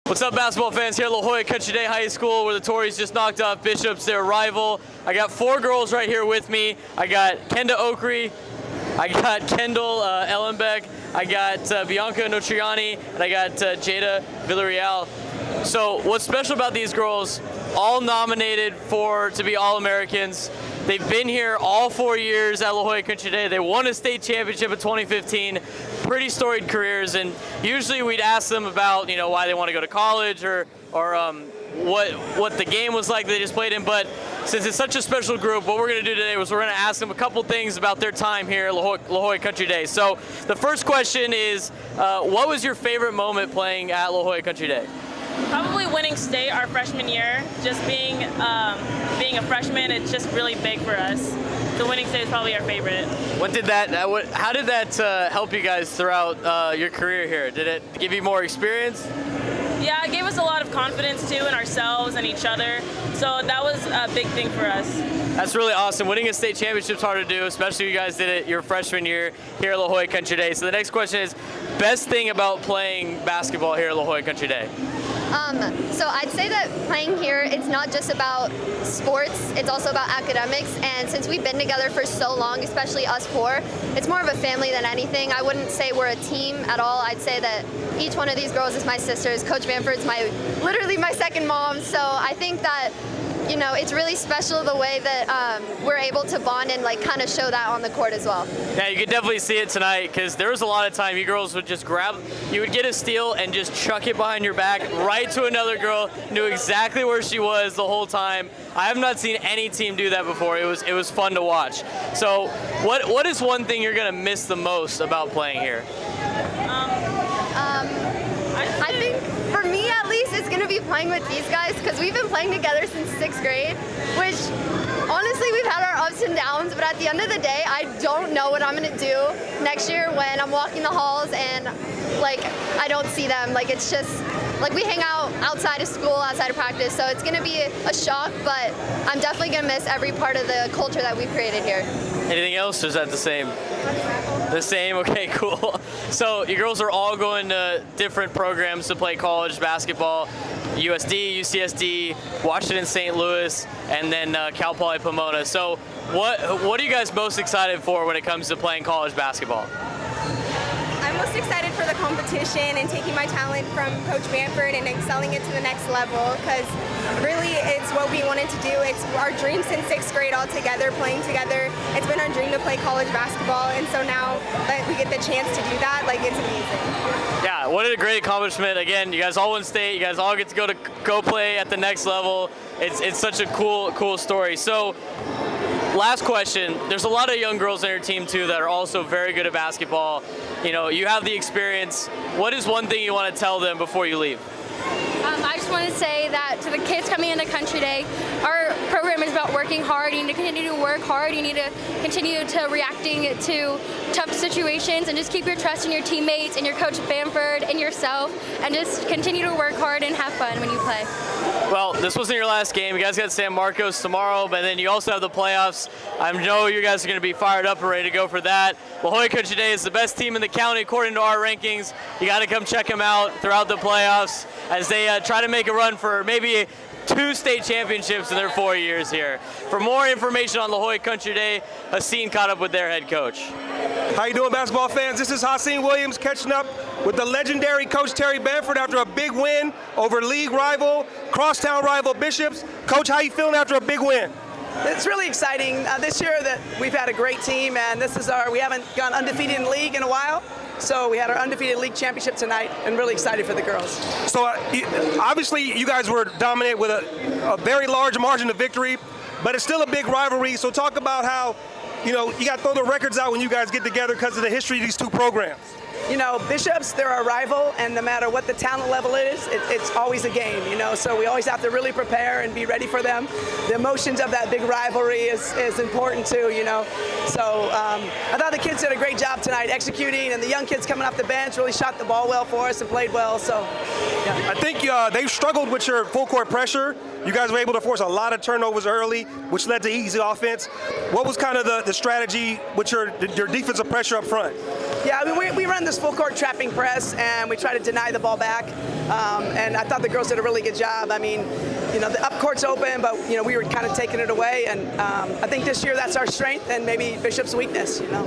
What's up, basketball fans? Here at La Jolla Country Day High School, where the Tories just knocked off Bishops, their rival. I got 4 girls right here with me. I got Kenda Okri, I got Kendall Ellenbeck, I got Bianca Notriani, and I got Jada Villarreal. So what's special about these girls, all nominated to be All-Americans. They've been here all 4 years at La Jolla Country Day. They won a state championship in 2015. Pretty storied careers, and usually we'd ask them about, why they want to go to college or what the game was like they just played in. But since it's such a special group, what we're going to do today was we're going to ask them a couple things about their time here at La Jolla Country Day. So the first question is, what was your favorite moment playing at La Jolla Country Day? Probably winning state our freshman year. Just being a freshman, it's just really big for us. The winning state is probably our favorite. How did that help you guys throughout your career here? Did it give you more experience? Yeah, it gave us a lot of confidence too in ourselves and each other. So that was a big thing for us. That's really awesome. Winning a state championship is hard to do, especially you guys did it your freshman year here at La Jolla Country Day. So the next question is, best thing about playing basketball here at La Jolla Country Day? So I'd say that playing here, it's not just about sports, it's also about academics. And since we've been together for so long, especially us 4, it's more of a family than anything. I wouldn't say we're a team at all. I'd say that each one of these girls is my sisters. Coach Bamford's literally my second mom. So I think that it's really special the way that we're able to bond and kind of show that on the court as well. Yeah, you could definitely see it tonight, because there was a lot of time you girls would just you would get a steal and just chuck it behind your back right to another girl, knew exactly where she was the whole time. I have not seen any team do that before. It was fun to watch. So what is one thing you're going to miss the most about playing here? I think for me at least, it's going to be playing with these guys, because we've been playing together since 6th grade, which honestly we've had our ups and downs, but at the end of the day, I don't know what I'm going to do next year when I'm walking the halls and I don't see them. It's just we hang out outside of school, outside of practice, so it's going to be a shock, but I'm definitely going to miss every part of the culture that we've created here. Anything else, or is that the same? The same? Okay, cool. So you girls are all going to different programs to play college basketball: USD, UCSD, Washington St. Louis, and then Cal Poly Pomona. So what are you guys most excited for when it comes to playing college basketball? I'm most excited for the competition and taking my talent from Coach Bamford and excelling it to the next level, because really it's what we wanted to do. It's our dream since 6th grade all together, playing together. It's been our dream to play college basketball, and so now that we get the chance to do that, it's amazing. Yeah, what a great accomplishment. Again, you guys all won state. You guys all get to go play at the next level. It's such a cool story. So last question, there's a lot of young girls on your team too that are also very good at basketball. You have the experience. What is one thing you want to tell them before you leave? I just want to say that to the kids coming into Country Day, our program is about working hard. You need to continue to work hard. You need to continue to reacting to tough situations, and just keep your trust in your teammates and your Coach Bamford and yourself, and just continue to work hard and have fun when you play. Well, this wasn't your last game. You guys got San Marcos tomorrow, but then you also have the playoffs. I know you guys are going to be fired up and ready to go for that. La Jolla Country Day is the best team in the county according to our rankings. You got to come check them out throughout the playoffs as they try to make a run for maybe 2 state championships in their 4 years here. For more information on La Jolla Country Day, Haseen caught up with their head coach. How you doing, basketball fans? This is Haseen Williams catching up with the legendary Coach Terry Bamford after a big win over league rival, crosstown rival Bishops. Coach, how you feeling after a big win? It's really exciting this year that we've had a great team, and we haven't gone undefeated in the league in a while. So we had our undefeated league championship tonight, and really excited for the girls. So obviously you guys were dominant with a very large margin of victory, but it's still a big rivalry. So talk about how, you got to throw the records out when you guys get together because of the history of these 2 programs. Bishops, they're our rival, and no matter what the talent level is, it's always a game, so we always have to really prepare and be ready for them. The emotions of that big rivalry is important too, So I thought the kids did a great job tonight executing, and the young kids coming off the bench really shot the ball well for us and played well, so yeah. I think they've struggled with your full court pressure. You guys were able to force a lot of turnovers early, which led to easy offense. What was kind of the strategy with your defensive pressure up front? Yeah, we run this full court trapping press, and we try to deny the ball back. And I thought the girls did a really good job. I mean, you know, the up court's open, but, you know, we were kind of taking it away. And I think this year that's our strength and maybe Bishop's weakness, you know.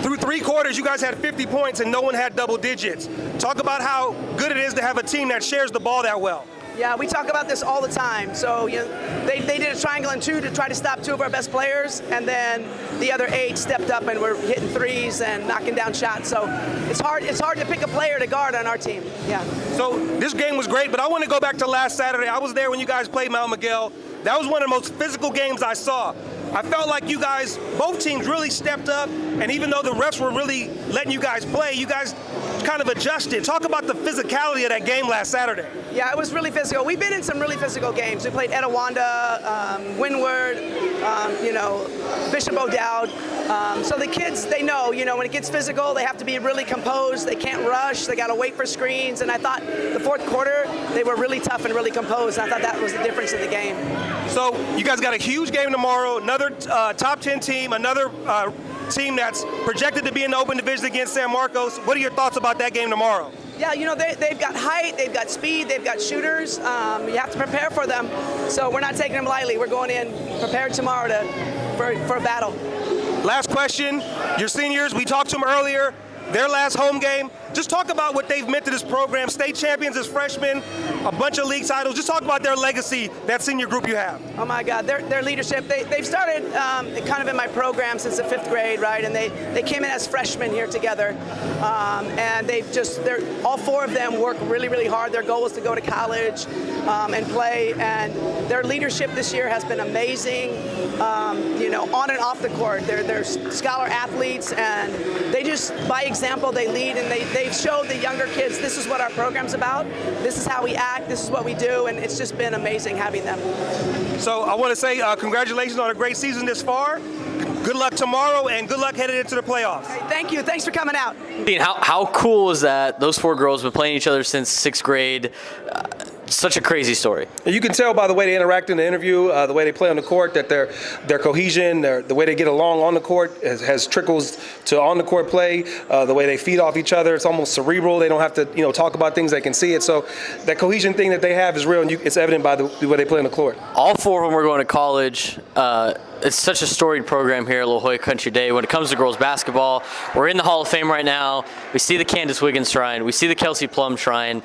Through 3 quarters, you guys had 50 points and no one had double digits. Talk about how good it is to have a team that shares the ball that well. Yeah, we talk about this all the time. So you know, they did a triangle and 2 to try to stop 2 of our best players, and then the other 8 stepped up and were hitting threes and knocking down shots. So it's hard to pick a player to guard on our team. Yeah. So this game was great, but I want to go back to last Saturday. I was there when you guys played Mount Miguel. That was one of the most physical games I saw. I felt like you guys, both teams really stepped up, and even though the refs were really letting you guys play, you guys kind of adjusted. Talk about the physicality of that game last Saturday. Yeah, it was really physical. We've been in some really physical games. We played Etiwanda, Windward, you know, Bishop O'Dowd. So the kids, they know, you know, when it gets physical, they have to be really composed. They can't rush. They got to wait for screens. And I thought the 4th quarter, they were really tough and really composed. And I thought that was the difference in the game. So you guys got a huge game tomorrow, another top 10 team, another team that's projected to be in the open division against San Marcos. What are your thoughts about that game tomorrow? Yeah, you know, they've got height, they've got speed, they've got shooters. You have to prepare for them. So we're not taking them lightly. We're going in prepared tomorrow for a battle. Last question, your seniors, we talked to them earlier, their last home game. Just talk about what they've meant to this program. State champions as freshmen, a bunch of league titles. Just talk about their legacy, that senior group you have. Oh my God, their leadership. They've started kind of in my program since the 5th grade, right? And they came in as freshmen here together. And all 4 of them work really, really hard. Their goal is to go to college and play. And their leadership this year has been amazing, you know, on and off the court. They're scholar athletes, and they just, by example, they lead, and they've showed the younger kids this is what our program's about, this is how we act, this is what we do, and it's just been amazing having them. So I want to say congratulations on a great season this far. Good luck tomorrow, and good luck headed into the playoffs. Hey, thank you. Thanks for coming out. How cool is that? Those 4 girls have been playing each other since 6th grade. Such a crazy story. You can tell by the way they interact in the interview, the way they play on the court, that their cohesion, the way they get along on the court has trickles to on the court play. The way they feed off each other, it's almost cerebral. They don't have to talk about things; they can see it. So that cohesion thing that they have is real, and it's evident by the way they play on the court. All 4 of them are going to college. It's such a storied program here at La Jolla Country Day. When it comes to girls basketball, we're in the Hall of Fame right now. We see the Candace Wiggins Shrine. We see the Kelsey Plum Shrine.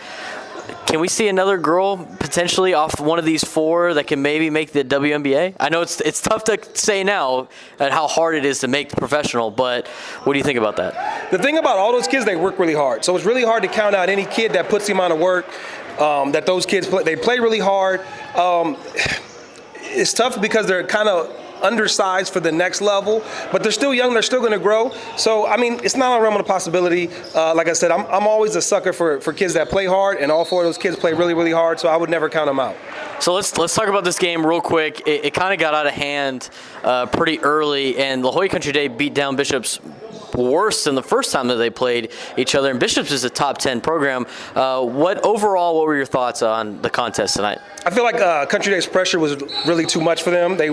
Can we see another girl potentially off one of these 4 that can maybe make the WNBA? I know it's tough to say now at how hard it is to make the professional, but what do you think about that? The thing about all those kids, they work really hard. So it's really hard to count out any kid that puts the amount of work that those kids play. They play really hard. It's tough because they're kind of undersized for the next level, but they're still young, they're still going to grow. So, I mean, it's not a realm of possibility. Like I said, I'm always a sucker for kids that play hard, and all 4 of those kids play really, really hard, so I would never count them out. So let's talk about this game real quick. It kind of got out of hand pretty early, and La Jolla Country Day beat down Bishop's worse than the first time that they played each other, and Bishop's is a top 10 program. What were your thoughts on the contest tonight? I feel like Country Day's pressure was really too much for them. They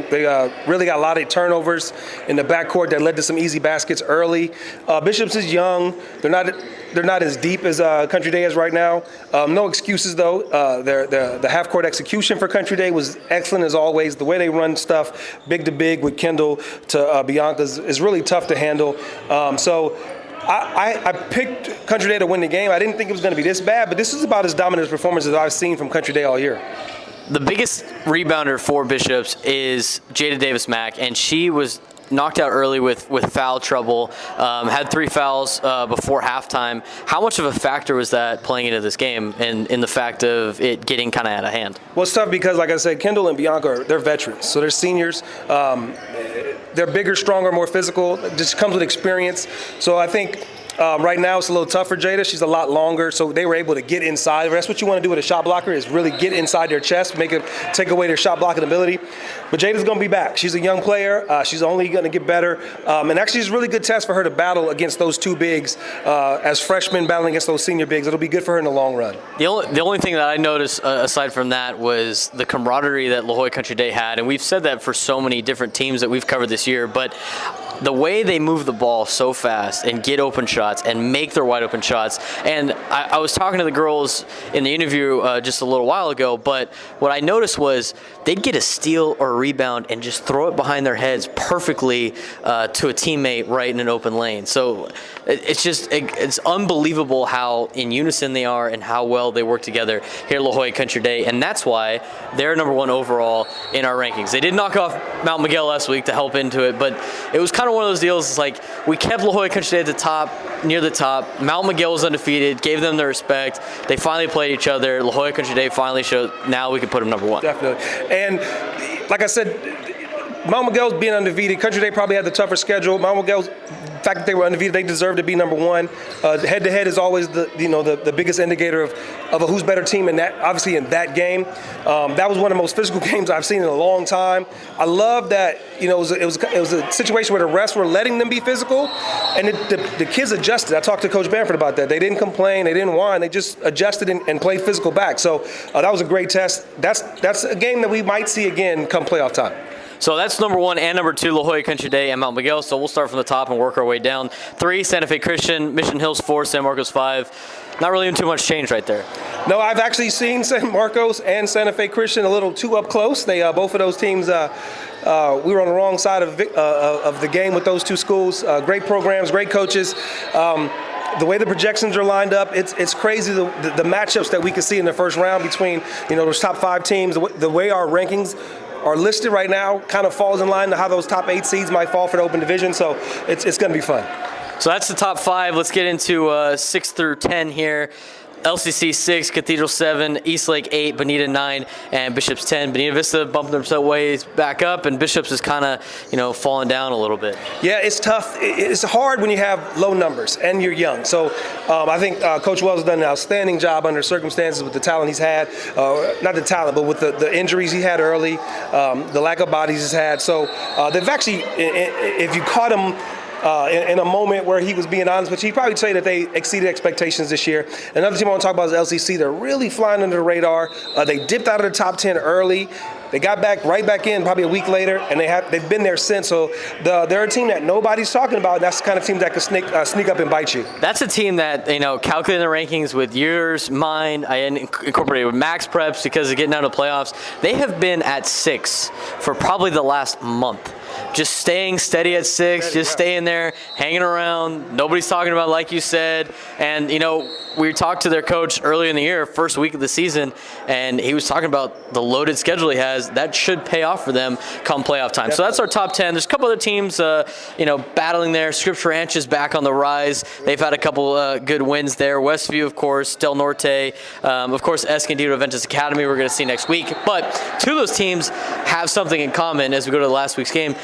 really got a lot of turnovers in the backcourt that led to some easy baskets early. Bishop's is young. They're not as deep as Country Day is right now. No excuses though. The half-court execution for Country Day was excellent as always. The way they run stuff, big to big with Kendall to Bianca is really tough to handle. So I picked Country Day to win the game. I didn't think it was going to be this bad, but this is about as dominant a performance as I've seen from Country Day all year. The biggest rebounder for Bishops is Jada Davis-Mack, and she was knocked out early with foul trouble, had 3 fouls before halftime. How much of a factor was that playing into this game and in the fact of it getting kind of out of hand? Well, it's tough because, like I said, Kendall and Bianca, they're veterans. So they're seniors. They're bigger, stronger, more physical. It just comes with experience. So I think right now it's a little tough for Jada. She's a lot longer, so they were able to get inside. That's what you want to do with a shot blocker, is really get inside their chest, take away their shot blocking ability. But Jada's going to be back. She's a young player. She's only going to get better. And actually, it's a really good test for her to battle against those 2 bigs as freshmen battling against those senior bigs. It'll be good for her in the long run. The only thing that I noticed aside from that was the camaraderie that La Jolla Country Day had, and we've said that for so many different teams that we've covered this year, but the way they move the ball so fast and get open shots and make their wide open shots. And I was talking to the girls in the interview just a little while ago, but what I noticed was they'd get a steal or a rebound and just throw it behind their heads perfectly to a teammate right in an open lane. So it's unbelievable how in unison they are and how well they work together here at La Jolla Country Day, and that's why they're number 1 overall in our rankings. They did knock off Mount Miguel last week to help into it, but it was kind of one of those deals. It's like we kept La Jolla Country Day at the top, near the top. Mount Miguel was undefeated, gave them the respect. They finally played each other. La Jolla Country Day finally showed now we can put them number 1. Definitely. And like I said, Mount Miguel's being undefeated. Country Day probably had the tougher schedule. Mount Miguel's, the fact that they were undefeated, they deserve to be number 1. Head-to-head is always the biggest indicator of a who's better team, and that obviously in that game. That was one of the most physical games I've seen in a long time. I love that it was a situation where the refs were letting them be physical, and the kids adjusted. I talked to Coach Bamford about that. They didn't complain, they didn't whine, they just adjusted and played physical back. So that was a great test. That's a game that we might see again come playoff time. So that's number 1 and number 2, La Jolla Country Day and Mount Miguel. So we'll start from the top and work our way down. 3, Santa Fe Christian, Mission Hills 4, San Marcos 5. Not really too much change right there. No, I've actually seen San Marcos and Santa Fe Christian a little too up close. They both of those teams, we were on the wrong side of the game with those two schools. Great programs, great coaches. The way the projections are lined up, it's crazy the matchups that we can see in the first round between those top 5 teams. The way our rankings are listed right now kind of falls in line to how those top 8 seeds might fall for the open division. So it's going to be fun. So that's the top 5. Let's get into 6 through 10 here. LCC 6, Cathedral 7, Eastlake 8, Bonita 9, and Bishops 10. Bonita Vista bumping themselves ways back up, and Bishops is kind of, falling down a little bit. Yeah, it's tough. It's hard when you have low numbers and you're young. So I think Coach Wells has done an outstanding job under circumstances with the talent he's had. Not the talent, but with the injuries he had early, the lack of bodies he's had. So they've actually, if you caught him in a moment where he was being honest, but he'd probably say that they exceeded expectations this year. Another team I want to talk about is LCC. They're really flying under the radar. They dipped out of the top 10 early. They got right back in probably a week later, and they've been there since. So they're a team that nobody's talking about, and that's the kind of team that can sneak up and bite you. That's a team that, calculating the rankings with yours, mine, I incorporated with Max Preps because of getting out of the playoffs. They have been at 6 for probably the last month. Just staying steady at 6, just staying there, hanging around. Nobody's talking about, like you said. And, we talked to their coach early in the year, first week of the season, and he was talking about the loaded schedule he has. That should pay off for them come playoff time. So that's our top 10. There's a couple other teams, battling there. Scripps Ranch is back on the rise. They've had a couple good wins there. Westview, of course, Del Norte, of course, Escondido Adventist Academy we're going to see next week. But 2 of those teams have something in common as we go to the last week's game.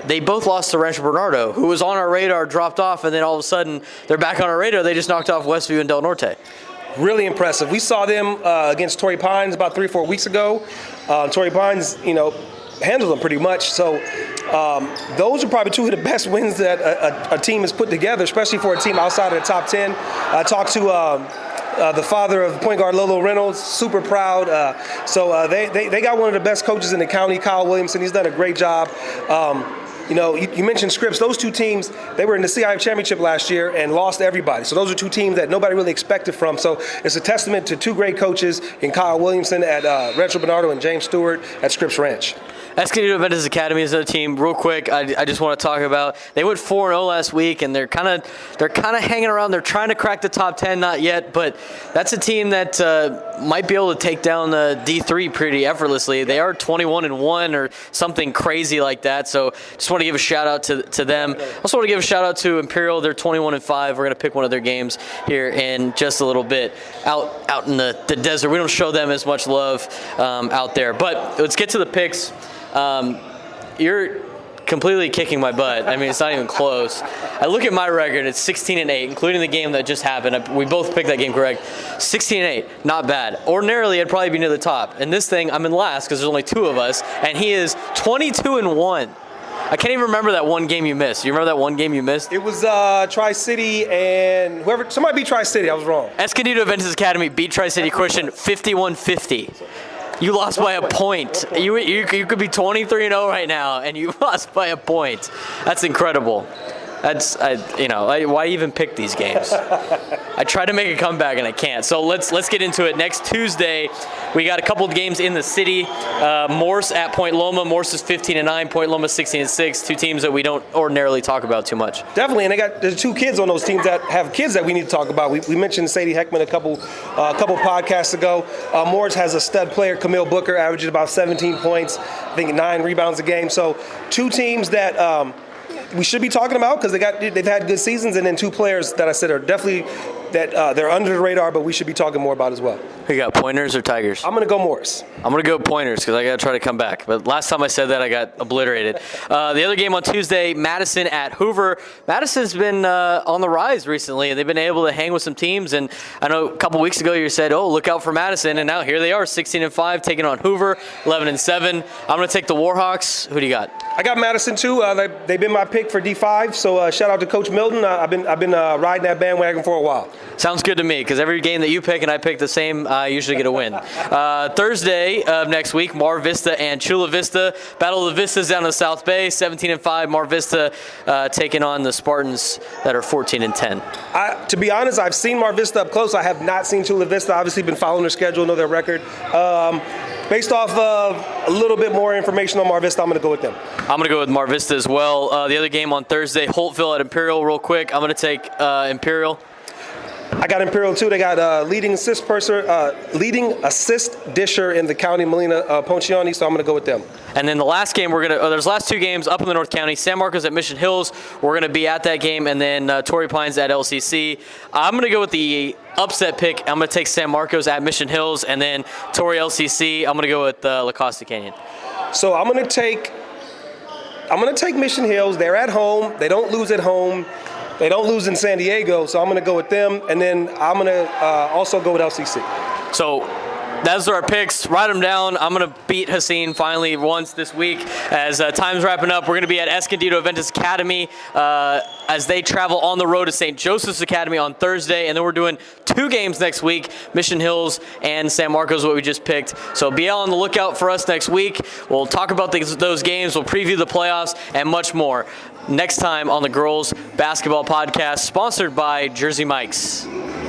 They both lost to Rancho Bernardo, who was on our radar, dropped off, and then all of a sudden they're back on our radar. They just knocked off Westview and Del Norte. Really impressive. We saw them against Torrey Pines about 3 or 4 weeks ago. Torrey Pines, handled them pretty much. So those are probably 2 of the best wins that a team has put together, especially for a team outside of the top 10. I talked to the father of point guard Lolo Reynolds, super proud. So they got one of the best coaches in the county, Kyle Williamson. He's done a great job. You mentioned Scripps. Those 2 teams, they were in the CIF championship last year and lost everybody. So those are 2 teams that nobody really expected from. So it's a testament to 2 great coaches in Kyle Williamson at Rancho Bernardo and James Stewart at Scripps Ranch. Escondido Adventist Academy is another team. Real quick, I just want to talk about. They went 4-0 last week, and they're kind of hanging around. They're trying to crack the top 10, not yet, but that's a team that might be able to take down D3 pretty effortlessly. They are 21-1 or something crazy like that. So just want to give a shout out to them. Also want to give a shout out to Imperial. They're 21-5. We're gonna pick one of their games here in just a little bit. Out in the desert, we don't show them as much love out there. But let's get to the picks. You're completely kicking my butt. I mean, it's not even close. I look at my record, it's 16-8, including the game that just happened. We both picked that game correct. 16-8, not bad. Ordinarily, I'd probably be near the top. And this thing, I'm in last because there's only 2 of us, and he is 22-1. I can't even remember that one game you missed. You remember that one game you missed? It was Tri-City and somebody beat Tri-City. I was wrong. Escondido Adventist Academy beat Tri-City Christian 51-50. You lost by a point. You could be 23-0 right now, and you lost by a point. That's incredible. Why even pick these games? I try to make a comeback and I can't. So let's get into it. Next Tuesday, we got a couple of games in the city. Morse at Point Loma. Morse is 15-9. Point Loma 16-6. Two teams that we don't ordinarily talk about too much. Definitely, and there's two kids on those teams that have kids that we need to talk about. We mentioned Sadie Heckman a couple podcasts ago. Morse has a stud player, Camille Booker, averaging about 17 points, I think 9 rebounds a game. So two teams that we should be talking about because they've had good seasons, and then two players that I said are definitely they're under the radar, but we should be talking more about as well. You got Pointers or Tigers? I'm gonna go Morris. I'm gonna go Pointers because I gotta try to come back. But last time I said that, I got obliterated. The other game on Tuesday, Madison at Hoover. Madison's been on the rise recently, and they've been able to hang with some teams. And I know a couple weeks ago you said, "Oh, look out for Madison," and now here they are, 16-5, taking on Hoover, 11-7. I'm gonna take the Warhawks. Who do you got? I got Madison too. They've been my pick for D5. So shout out to Coach Milton. I've been riding that bandwagon for a while. Sounds good to me because every game that you pick and I pick the same, I usually get a win. Thursday of next week, Mar Vista and Chula Vista. Battle of the Vistas down in the South Bay, 17-5. Mar Vista taking on the Spartans that are 14-10. To be honest, I've seen Mar Vista up close. I have not seen Chula Vista. Obviously, been following their schedule, know their record. Based off of a little bit more information on Mar Vista, I'm going to go with them. I'm going to go with Mar Vista as well. The other game on Thursday, Holtville at Imperial, real quick. I'm going to take Imperial. I got Imperial too. They got leading assist disher in the county, Melina Ponciani, so I'm going to go with them. And then the last game, there's last two games up in the North County. San Marcos at Mission Hills. We're going to be at that game, and then Torrey Pines at LCC. I'm going to go with the upset pick. I'm going to take San Marcos at Mission Hills, and then Torrey LCC. I'm going to go with La Costa Canyon. So I'm going to take Mission Hills. They're at home. They don't lose at home. They don't lose in San Diego, so I'm going to go with them. And then I'm going to also go with LCC. So those are our picks. Write them down. I'm going to beat Haseen finally once this week. As time's wrapping up, we're going to be at Escondido Adventist Academy as they travel on the road to St. Joseph's Academy on Thursday. And then we're doing 2 games next week, Mission Hills and San Marcos, what we just picked. So be on the lookout for us next week. We'll talk about those games. We'll preview the playoffs and much more next time on the Girls Basketball Podcast, sponsored by Jersey Mike's.